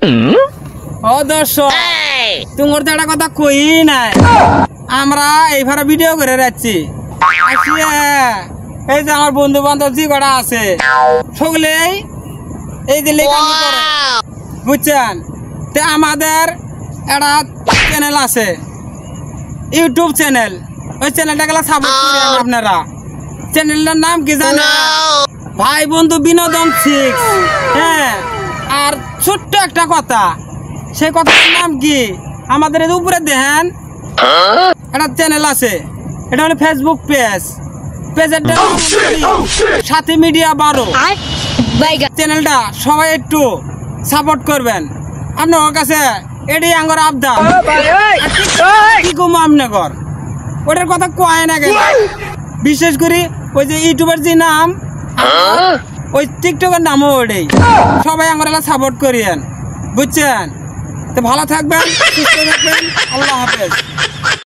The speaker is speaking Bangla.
ও দর্শক তোমার তো একটা কথা কই নাই, আমরা এইভাবে ভিডিও করে যাচ্ছি। এই যে আমার বন্ধু বান্ধব যে কটা আছে সকলেই এই যে লেখালেখি করে, বুঝছেন? তো আমাদের একটা চ্যানেল আছে, ইউটিউব চ্যানেল। ওই চ্যানেলটা সাপোর্ট করেন আপনারা। চ্যানেলটার নাম কি জানেন? ভাই বন্ধু বিনোদন 6। হ্যাঁ, আর ছোট্ট একটা কথা, সেই কথাটার নাম কি? আমাদের এই উপরে দেখেন একটা চ্যানেল আছে, এটা হলো ফেসবুক পেজ। পেজের সাথী মিডিয়া 12। চ্যানেলটা সবাই একটু সাপোর্ট করবেন। আপনার কাছে এটাই আঙ্গর আবদার। কি কম আপনার ওটার কথা কয় না কেন? বিশেষ করে ওই যে ইউটিউবের যে নাম, ওই টিকটকের নামও ওটাই। সবাই আমরা সাপোর্ট করিয়েন, বুঝছেন? তো ভালো থাকবেন, সুস্থ থাকবেন। আল্লাহ হাফেজ।